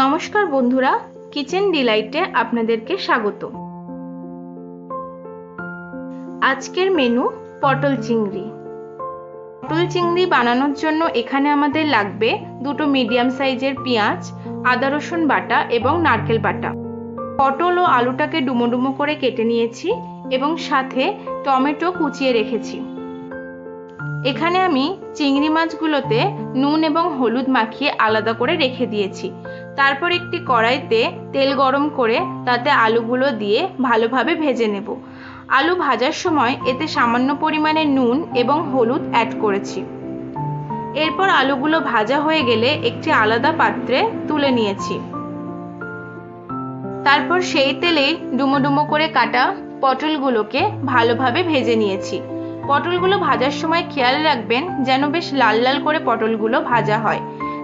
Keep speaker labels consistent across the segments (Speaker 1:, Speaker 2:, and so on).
Speaker 1: নমস্কার বন্ধুরা, কিচেন ডিলাইটে আপনাদেরকে স্বাগত। আজকের মেনু পটল চিংড়ি। পটল চিংড়ি বানানোর জন্য এখানে আমাদের লাগবে দুটো মিডিয়াম সাইজের পেঁয়াজ, আদা রসুন বাটা এবং নারকেল বাটা। পটল ও আলুটাকে ডুমো ডুমো করে কেটে নিয়েছি এবং সাথে টমেটো কুচিয়ে রেখেছি। এখানে আমি চিংড়ি মাছগুলোতে নুন এবং হলুদ মাখিয়ে আলাদা করে রেখে দিয়েছি। তারপর একটি কড়াইতে তেল গরম করে তাতে আলুগুলো দিয়ে ভালোভাবে ভেজে নেব। আলু ভাজার সময় এতে সামান্য পরিমাণে নুন এবং হলুদ অ্যাড করেছি। এরপর আলুগুলো ভাজা হয়ে গেলে একটি আলাদা পাত্রে তুলে নিয়েছি। তারপর সেই তেলেই ডুমো ডুমো করে কাটা পটলগুলোকে ভালোভাবে ভেজে নিয়েছি। পটলগুলো ভাজার সময় খেয়াল রাখবেন যেন বেশ লাল লাল করে পটলগুলো ভাজা হয়।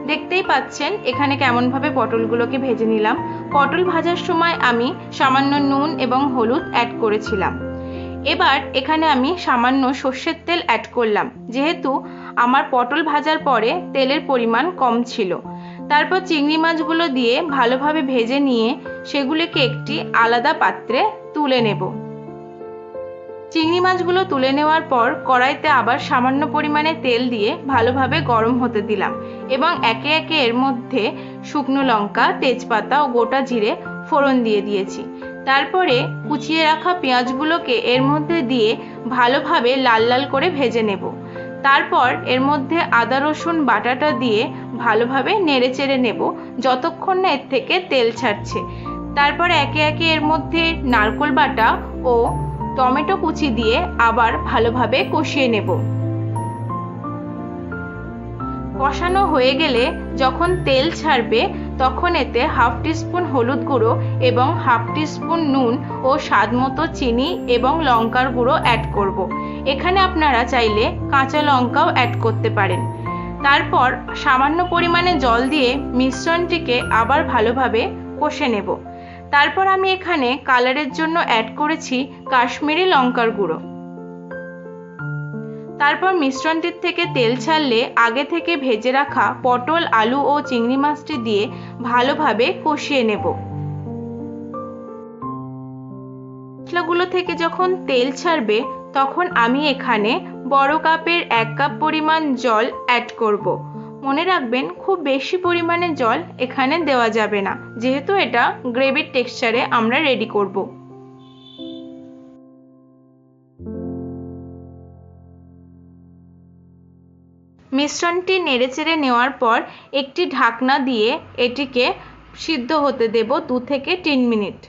Speaker 1: দেখতেই পাচ্ছেন এখানে কেমনভাবে পটলগুলোকে ভেজে নিলাম। পটল ভাজার সময় আমি সামান্য নুন এবং হলুদ অ্যাড করেছিলাম। এবার এখানে আমি সামান্য সর্ষের তেল অ্যাড করলাম, যেহেতু আমার পটল ভাজার পরে তেলের পরিমাণ কম ছিল। তারপর চিংড়ি মাছগুলো দিয়ে ভালোভাবে ভেজে নিয়ে সেগুলিকে একটি আলাদা পাত্রে তুলে নেব। চিংড়ি মাছগুলো তুলে নেওয়ার পর কড়াইতে আবার সামান্য পরিমাণে তেল দিয়ে ভালোভাবে গরম হতে দিলাম এবং একে একে এর মধ্যে শুকনো লঙ্কা, তেজপাতা ও গোটা জিরে ফোড়ন দিয়ে দিয়েছি। তারপরে কুচিয়ে রাখা পেঁয়াজগুলোকে এর মধ্যে দিয়ে ভালোভাবে লাল লাল করে ভেজে নেব। তারপর এর মধ্যে আদা রসুন বাটাটা দিয়ে ভালোভাবে নেড়ে চেড়ে নেব যতক্ষণ না এর থেকে তেল ছাড়ছে। তারপর একে একে এর মধ্যে নারকেল বাটা ও টমেটো কুচি দিয়ে আবার ভালোভাবে কষিয়ে নেব। কষানো হয়ে গেলে যখন তেল ছাড়বে তখন এতে হাফ টিস্পুন হলুদ গুঁড়ো এবং হাফ টিস্পুন নুন ও স্বাদ মতো চিনি এবং লঙ্কার গুঁড়ো অ্যাড করব। এখানে আপনারা চাইলে কাঁচা লঙ্কাও অ্যাড করতে পারেন। তারপর সামান্য পরিমাণে জল দিয়ে মিশ্রণটিকে আবার ভালোভাবে কষে নেব। তারপর আমি এখানে কালারের জন্য অ্যাড করেছি কাশ্মীরি লঙ্কার গুঁড়ো। তারপর মিশ্রণটির থেকে তেল ছাড়লে আগে থেকে ভেজে রাখা পটল, আলু ও চিংড়ি মাছটি দিয়ে ভালোভাবে কষিয়ে নেব। মশলাগুলো থেকে যখন তেল ছাড়বে তখন আমি এখানে বড় কাপের 1 কাপ পরিমাণ জল অ্যাড করব। মনে রাখবেন খুব বেশি পরিমাণে জল এখানে দেওয়া যাবে না, যেহেতু এটা গ্রেভির টেক্সচারে আমরা রেডি করব। মিশ্রণটি নেড়েচেড়ে নেওয়ার পর একটি ঢাকনা দিয়ে এটিকে সিদ্ধ হতে দেব 2 থেকে 3 মিনিট।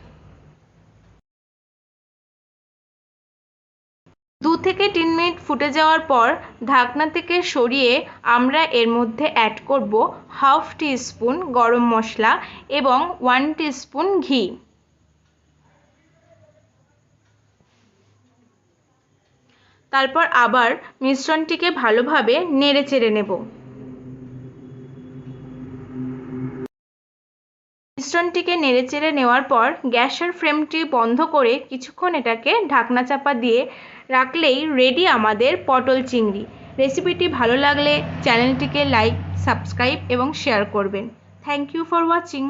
Speaker 1: 2 থেকে 3 মিনিট ফুটে যাওয়ার পর ঢাকনা থেকে সরিয়ে আমরা এর মধ্যে অ্যাড করব হাফ টিস্পুন গরম মশলা এবং 1 টিস্পুন ঘি। তারপর আবার মিশ্রণটিকে ভালোভাবে নেড়েচেড়ে নেব। মিশ্রণটিকে নেড়েচেড়ে নেওয়ার পর গ্যাসের ফ্লেমটি বন্ধ করে কিছুক্ষণ এটাকে ঢাকনা চাপা দিয়ে রাখলেই রেডি আমাদের পটল চিংড়ি। রেসিপিটি ভালো লাগলে চ্যানেলটিকে লাইক, সাবস্ক্রাইব এবং শেয়ার করবেন। Thank you for watching.